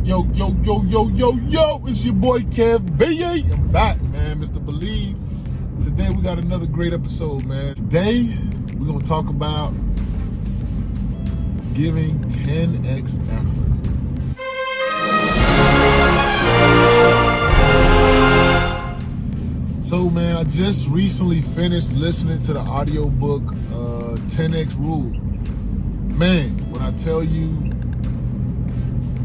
Yo, it's your boy Kev B. I'm back, man, Mr. Believe. Today we got another great episode, man. Today we're gonna talk about giving 10x effort. So, man, I just recently finished listening to the audiobook 10x Rule. Man, when I tell you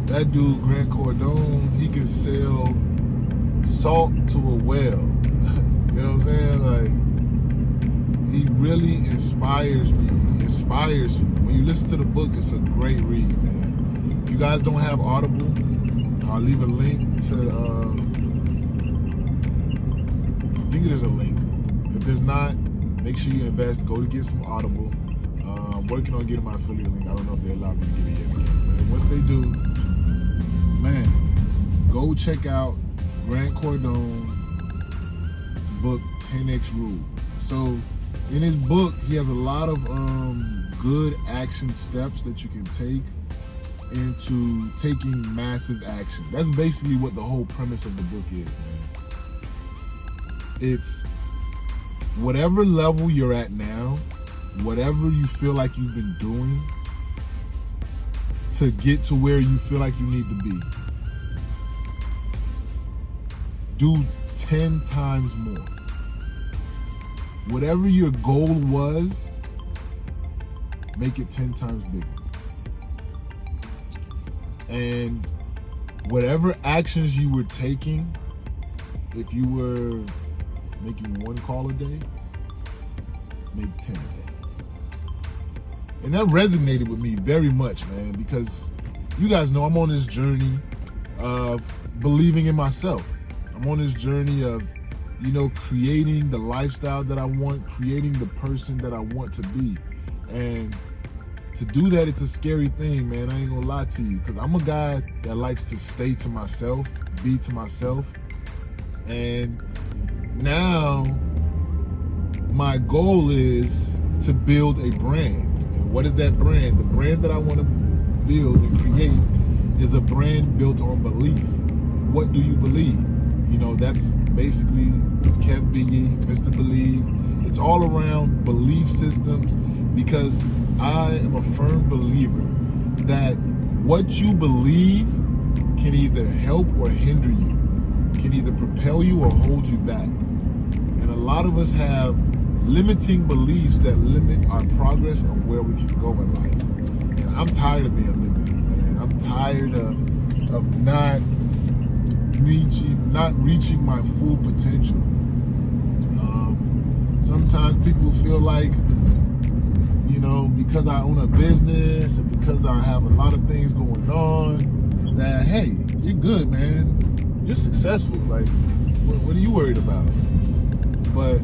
that dude, Grant Cardon, he can sell salt to a well. You know what I'm saying? Like, he really inspires me. He inspires you. When you listen to the book, it's a great read, man. If you guys don't have Audible, I'll leave a link to I think there's a link. If there's not, make sure you invest. Go to get some Audible. I'm working on getting my affiliate link. I don't know if they allow me to get it yet. But once they do, man, go check out Grant Cardon book 10x Rule. So in his book, he has a lot of good action steps that you can take into taking massive action. That's basically what the whole premise of the book is, man. It's whatever level you're at now, whatever you feel like you've been doing to get to where you feel like you need to be, do 10 times more. Whatever your goal was, make it 10 times bigger. And whatever actions you were taking, if you were making one call a day, make 10 a day. And that resonated with me very much, man, because you guys know I'm on this journey of believing in myself. I'm on this journey of, creating the lifestyle that I want, creating the person that I want to be. And to do that, it's a scary thing, man. I ain't gonna lie to you, because I'm a guy that likes to stay to myself, be to myself. And now my goal is to build a brand. And what is that brand? The brand that I want to build and create is a brand built on belief. What do you believe? That's basically Kev B, Mr. Believe. It's all around belief systems, because I am a firm believer that what you believe can either help or hinder you, can either propel you or hold you back. And a lot of us have limiting beliefs that limit our progress and where we can go in life. And I'm tired of being limited, man. I'm tired of not reaching my full potential. Sometimes people feel like, because I own a business and because I have a lot of things going on, that, hey, you're good, man. You're successful. Like, what are you worried about? But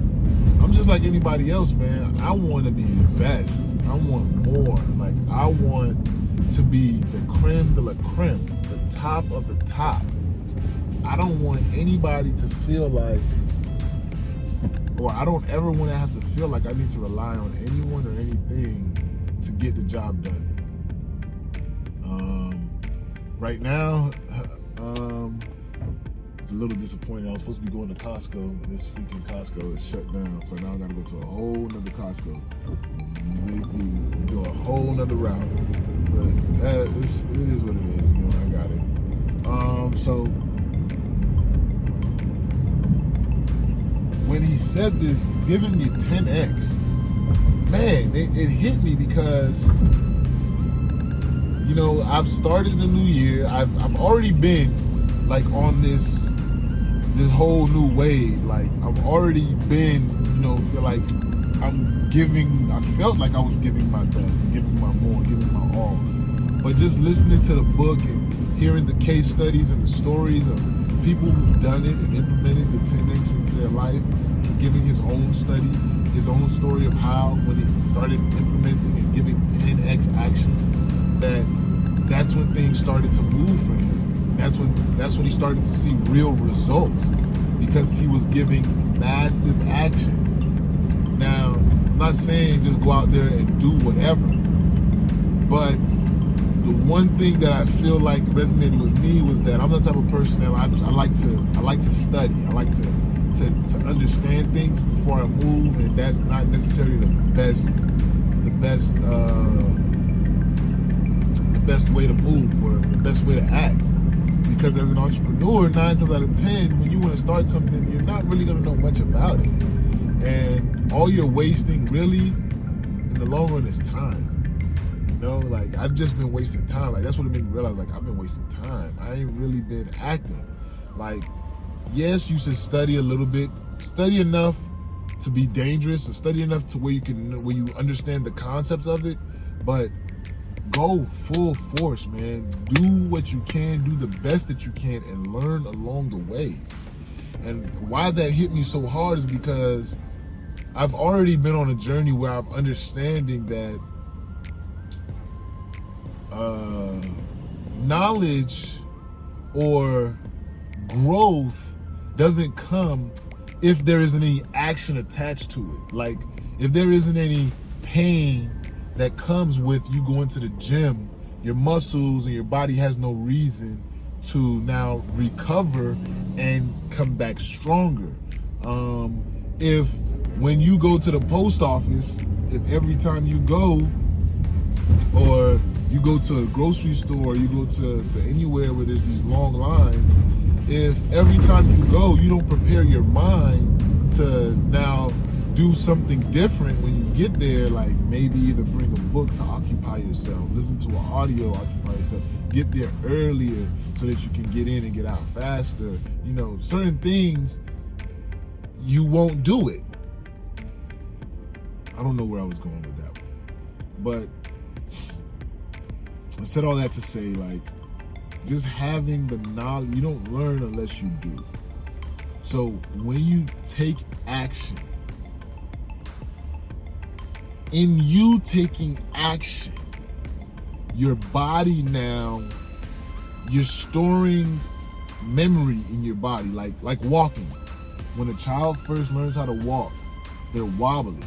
I'm just like anybody else, man. I want to be the best. I want more. Like, I want to be the creme de la creme, the top of the top. I don't want anybody to feel like, or I don't ever want to have to feel like I need to rely on anyone or anything to get the job done. Right now, it's a little disappointing. I was supposed to be going to Costco. This freaking Costco is shut down, so now I gotta go to a whole nother Costco. Make me go a whole nother route. But it is what it is. I got it. So when he said this, giving you 10x, man, it hit me because, I've started the new year. I've already been like on this whole new wave. Like, I've already been, feel like I felt like I was giving my best, giving my more, giving my all. But just listening to the book and hearing the case studies and the stories of people who've done it and implemented the 10x into their life, giving his own study, his own story of how when he started implementing and giving 10x action, that's when things started to move for him. That's when he started to see real results, because he was giving massive action. Now, I'm not saying just go out there and do whatever, but the one thing that I feel like resonated with me was that I'm the type of person that I like to study. I like to understand things before I move, and that's not necessarily the best way to move or the best way to act. Because as an entrepreneur, 9 times out of 10, when you want to start something, you're not really going to know much about it, and all you're wasting really in the long run is time. You know, like, I've just been wasting time. Like, that's what it made me realize, like, I've been wasting time. I ain't really been acting. Like, yes, you should study a little bit, study enough to be dangerous, or study enough to where you understand the concepts of it, but go full force, man. Do what you can, do the best that you can, and learn along the way. And why that hit me so hard is because I've already been on a journey where I'm understanding that knowledge or growth doesn't come if there isn't any action attached to it. Like, if there isn't any pain that comes with you going to the gym, your muscles and your body has no reason to now recover and come back stronger. If when you go to the post office, if every time you go, or you go to a grocery store, you go to anywhere where there's these long lines, if every time you go, you don't prepare your mind to now do something different when you get there, like maybe either bring a book to occupy yourself, listen to an audio, occupy yourself, get there earlier so that you can get in and get out faster, you know, certain things, you won't do it. I don't know where I was going with that one, but I said all that to say, like, just having the knowledge, you don't learn unless you do. So when you take action, in you taking action, your body now, you're storing memory in your body, like walking. When a child first learns how to walk, they're wobbly.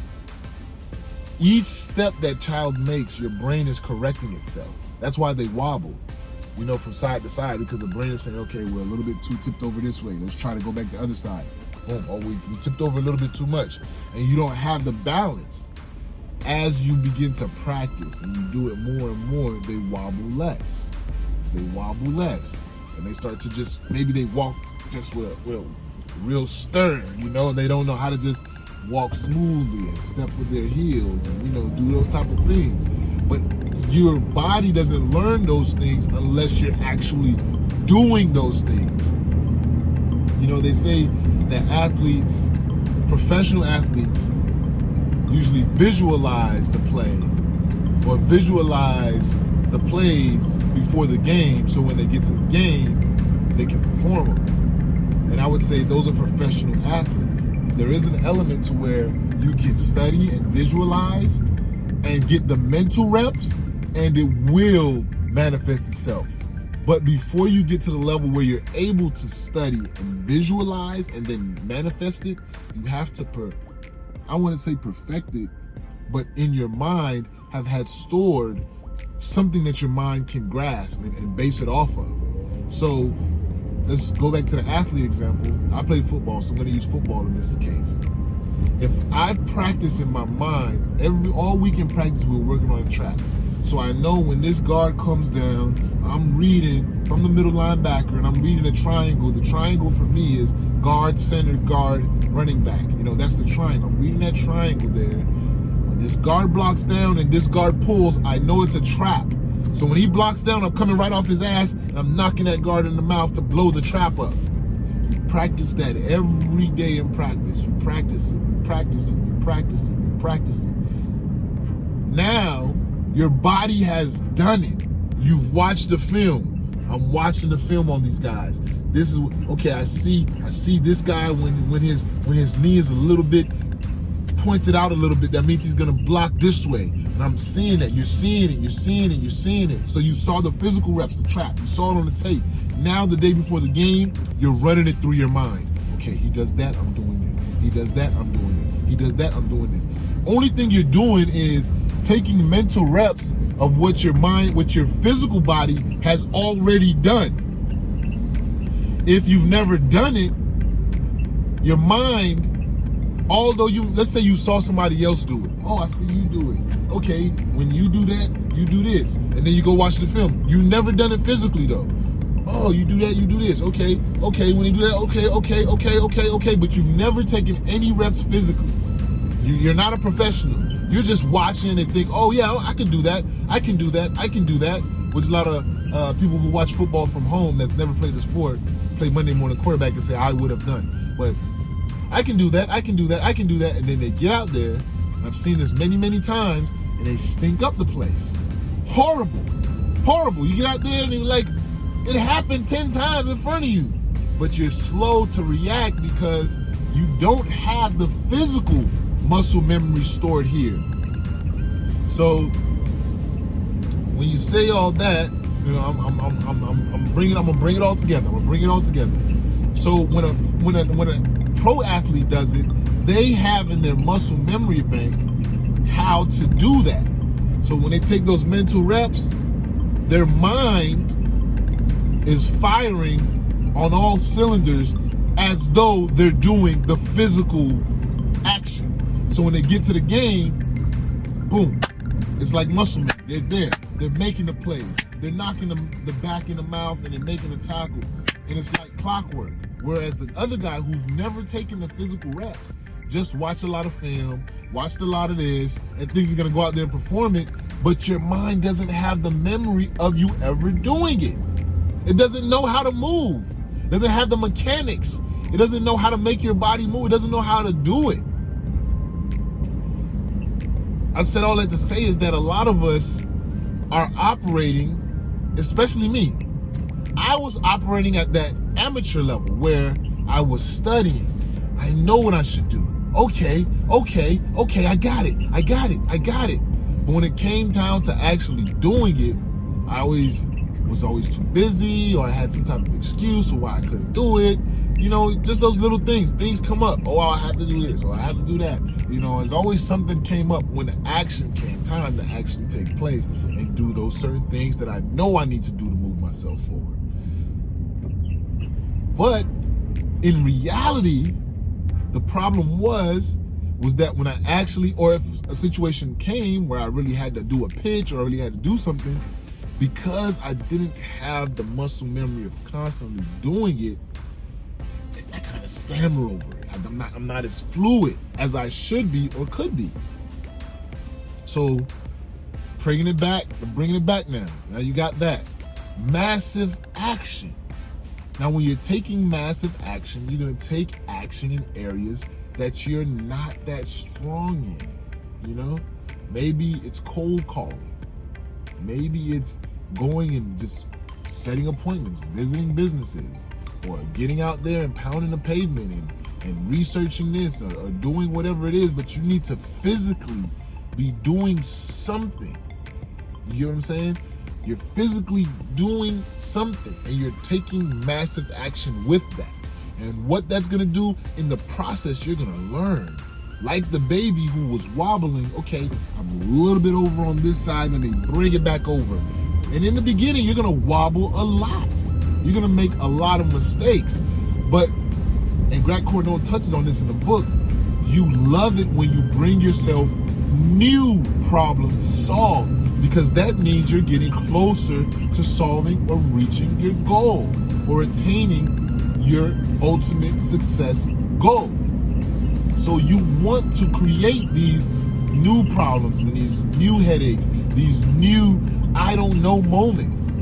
Each step that child makes, your brain is correcting itself. That's why they wobble, you know, from side to side, because the brain is saying, okay, we're a little bit too tipped over this way. Let's try to go back the other side. Boom, oh, we tipped over a little bit too much. And you don't have the balance. As you begin to practice and you do it more and more, they wobble less. They wobble less. And they start to just, maybe they walk just with a real stern, you know, they don't know how to just walk smoothly and step with their heels and, you know, do those type of things. But your body doesn't learn those things unless you're actually doing those things. You know, they say that athletes, professional athletes, usually visualize the play or visualize the plays before the game, so when they get to the game, they can perform them. And I would say those are professional athletes. There is an element to where you can study and visualize and get the mental reps, and it will manifest itself. But before you get to the level where you're able to study and visualize and then manifest it, you have to, I want to say perfect it, but in your mind have had stored something that your mind can grasp and base it off of. So let's go back to the athlete example. I play football, so I'm going to use football in this case. If I practice in my mind, all week in practice, we're working on a track. So I know when this guard comes down, I'm reading from the middle linebacker and I'm reading a triangle. The triangle for me is guard, center, guard, running back. You know, that's the triangle. I'm reading that triangle there. When this guard blocks down and this guard pulls, I know it's a trap. So when he blocks down, I'm coming right off his ass and I'm knocking that guard in the mouth to blow the trap up. You practice that every day in practice. You practice it, you practice it, you practice it, you practice it. Now, your body has done it. You've watched the film. I'm watching the film on these guys. This is, okay, I see this guy when his knee is a little bit pointed out a little bit, that means he's gonna block this way. And I'm seeing that. You're seeing it, you're seeing it, you're seeing it. So you saw the physical reps, the trap. You saw it on the tape. Now the day before the game, you're running it through your mind. Okay, he does that, I'm doing this. He does that, I'm doing this. He does that, I'm doing this. Only thing you're doing is taking mental reps of what your mind, what your physical body has already done. If you've never done it, your mind, although let's say you saw somebody else do it. Oh, I see you do it. Okay, when you do that, you do this. And then you go watch the film. You've never done it physically though. Oh, you do that, you do this. Okay, when you do that, okay. But you've never taken any reps physically. You're not a professional. You're just watching and think, oh yeah, I can do that. I can do that. Which a lot of people who watch football from home that's never played the sport, play Monday morning quarterback and say, I would have done. But I can do that. And then they get out there, and I've seen this many, many times, and they stink up the place. Horrible. You get out there and you're like, it happened 10 times in front of you. But you're slow to react because you don't have the physical muscle memory stored here. So when you say all that, you know, I'm gonna bring it all together. So when a pro athlete does it, they have in their muscle memory bank how to do that. So when they take those mental reps, their mind is firing on all cylinders as though they're doing the physical action. So when they get to the game, boom, it's like muscle memory. They're there. They're making the plays. They're knocking the back in the mouth and they're making the tackle. And it's like clockwork. Whereas the other guy who's never taken the physical reps, just watch a lot of film, watched a lot of this, and thinks he's going to go out there and perform it, but your mind doesn't have the memory of you ever doing it. It doesn't know how to move. It doesn't have the mechanics. It doesn't know how to make your body move. It doesn't know how to do it. I said all that to say is that a lot of us are operating, especially me. I was operating at that amateur level where I was studying. I know what I should do. Okay, I got it. But when it came down to actually doing it, I was always too busy, or I had some type of excuse for why I couldn't do it. You know, just those little things. Things come up. Oh, I have to do this, or I have to do that. You know, there's always something came up when the action came, time to actually take place and do those certain things that I know I need to do to move myself forward. But in reality, the problem was that when I actually, or if a situation came where I really had to do a pitch or I really had to do something, because I didn't have the muscle memory of constantly doing it, I kind of stammer over it. I'm not as fluid as I should be or could be. So bringing it back now. Now you got that. Massive action. Now when you're taking massive action, you're going to take action in areas that you're not that strong in. You know, maybe it's cold calling. Maybe it's going and just setting appointments, visiting businesses, or getting out there and pounding the pavement and researching this or doing whatever it is, but you need to physically be doing something. You hear what I'm saying? You're physically doing something and you're taking massive action with that. And what that's gonna do in the process, you're gonna learn. Like the baby who was wobbling, okay, I'm a little bit over on this side, and they bring it back over. And in the beginning, you're gonna wobble a lot. You're gonna make a lot of mistakes. But, and Grant Cardon touches on this in the book, you love it when you bring yourself new problems to solve, because that means you're getting closer to solving or reaching your goal or attaining your ultimate success goal. So you want to create these new problems and these new headaches, these new I don't know moments.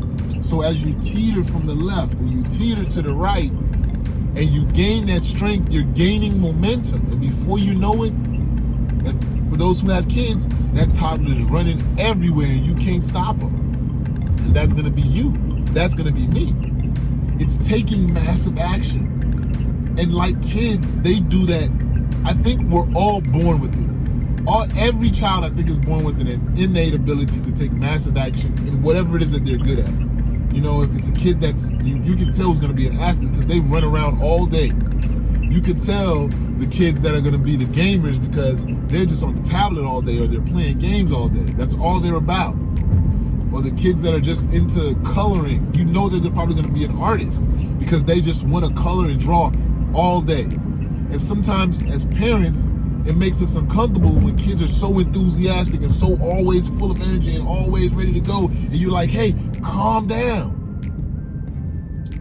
So as you teeter from the left and you teeter to the right and you gain that strength, you're gaining momentum. And before you know it, and for those who have kids, that toddler is running everywhere and you can't stop them. And that's gonna be you. That's gonna be me. It's taking massive action. And like kids, they do that. I think we're all born with it. Every child, I think, is born with an innate ability to take massive action in whatever it is that they're good at. You know, if it's a kid that's, you can tell who's going to be an athlete because they run around all day. You can tell the kids that are going to be the gamers because they're just on the tablet all day or they're playing games all day. That's all they're about. Or the kids that are just into coloring, you know that they're probably going to be an artist because they just want to color and draw all day. And sometimes as parents, it makes us uncomfortable when kids are so enthusiastic and so always full of energy and always ready to go. And you're like, hey, calm down.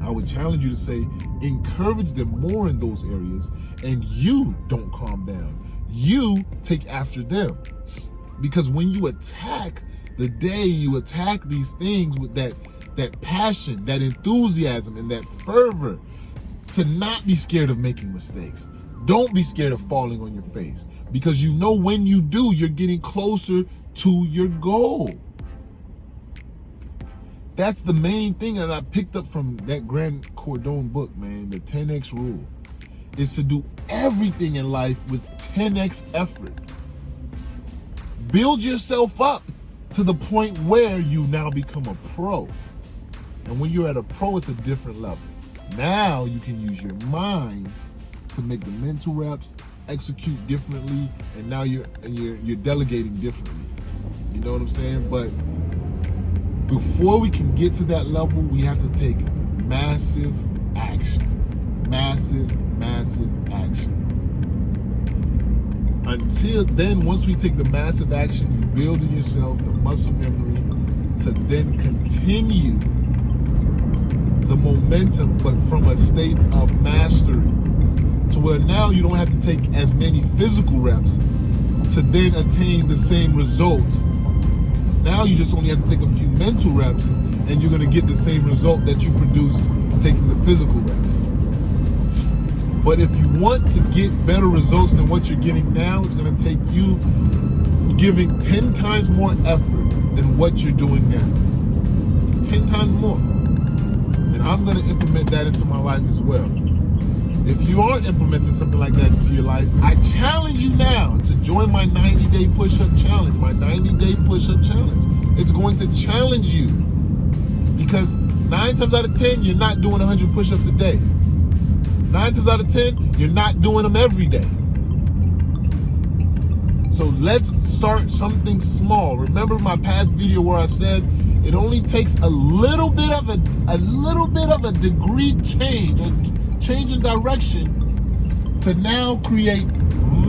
I would challenge you to say, encourage them more in those areas, and you don't calm down. You take after them. Because when you attack the day, you attack these things with that passion, that enthusiasm, and that fervor to not be scared of making mistakes. Don't be scared of falling on your face, because you know when you do, you're getting closer to your goal. That's the main thing that I picked up from that Grant Cardon book, man, the 10X rule, is to do everything in life with 10X effort. Build yourself up to the point where you now become a pro. And when you're at a pro, it's a different level. Now you can use your mind to make the mental reps, execute differently, and now you're delegating differently. You know what I'm saying? But before we can get to that level, we have to take massive action. Massive action. Until then, once we take the massive action, you build in yourself the muscle memory to then continue the momentum, but from a state of mastery, to where now you don't have to take as many physical reps to then attain the same result. Now you just only have to take a few mental reps and you're going to get the same result that you produced taking the physical reps. But if you want to get better results than what you're getting now, it's going to take you giving 10 times more effort than what you're doing now. 10 times more. And I'm going to implement that into my life as well. If you aren't implementing something like that into your life, I challenge you now to join my 90-day push-up challenge, my 90-day push-up challenge. It's going to challenge you because 9 times out of 10, you're not doing 100 push-ups a day. 9 times out of 10, you're not doing them every day. So let's start something small. Remember my past video where I said it only takes a little bit of a degree change, or change in direction, to now create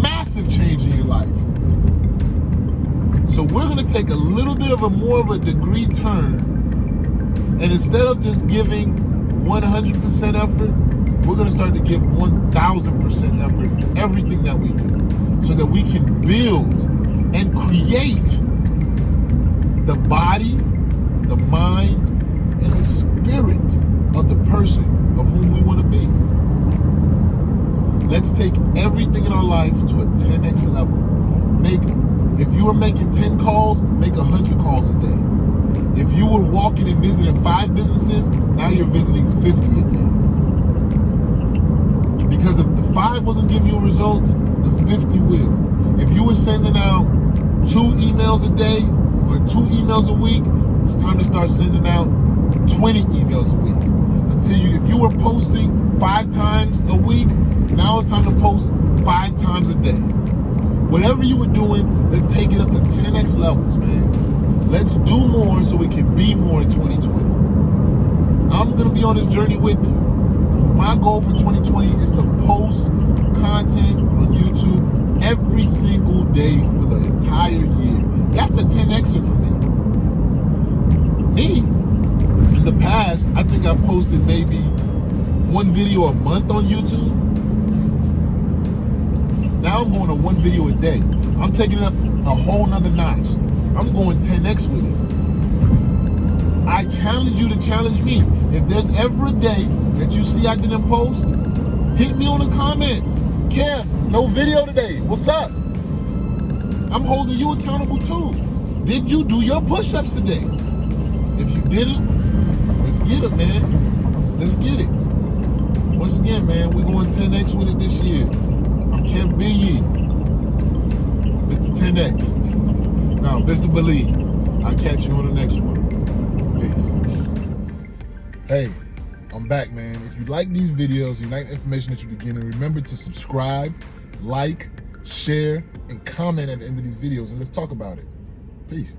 massive change in your life. So we're going to take a little bit of more of a degree turn, and instead of just giving 100% effort, we're going to start to give 1,000% effort in everything that we do, so that we can build and create the body, the mind, and the spirit of the person of whom we want to be. Let's take everything in our lives to a 10X level. If you were making 10 calls, make 100 calls a day. If you were walking and visiting 5 businesses, now you're visiting 50 a day. Because if the 5 wasn't giving you results, the 50 will. If you were sending out 2 emails a day or 2 emails a week, it's time to start sending out 20 emails a week. If you were posting 5 times a week, now it's time to post 5 times a day. Whatever you were doing, let's take it up to 10X levels, man. Let's do more so we can be more in 2020. I'm going to be on this journey with you. My goal for 2020 is to post content on YouTube every single day for the entire year. That's a 10Xer for me. In the past, I think I've posted maybe 1 video a month on YouTube. Now I'm going to 1 video a day. I'm taking it up a whole nother notch. I'm going 10X with it. I challenge you to challenge me. If there's ever a day that you see I didn't post, hit me on the comments. Kev, no video today. What's up? I'm holding you accountable too. Did you do your push-ups today? If you didn't, let's get it, man. Let's get it. Once again, man, we're going 10X with it this year. I'm Kev B. Mr. 10X. Now, Mr. Believe. I'll catch you on the next one. Peace. Hey, I I'm back, man. If you like these videos, you like the information that you're getting, remember to subscribe, like, share, and comment at the end of these videos, and let's talk about it. Peace.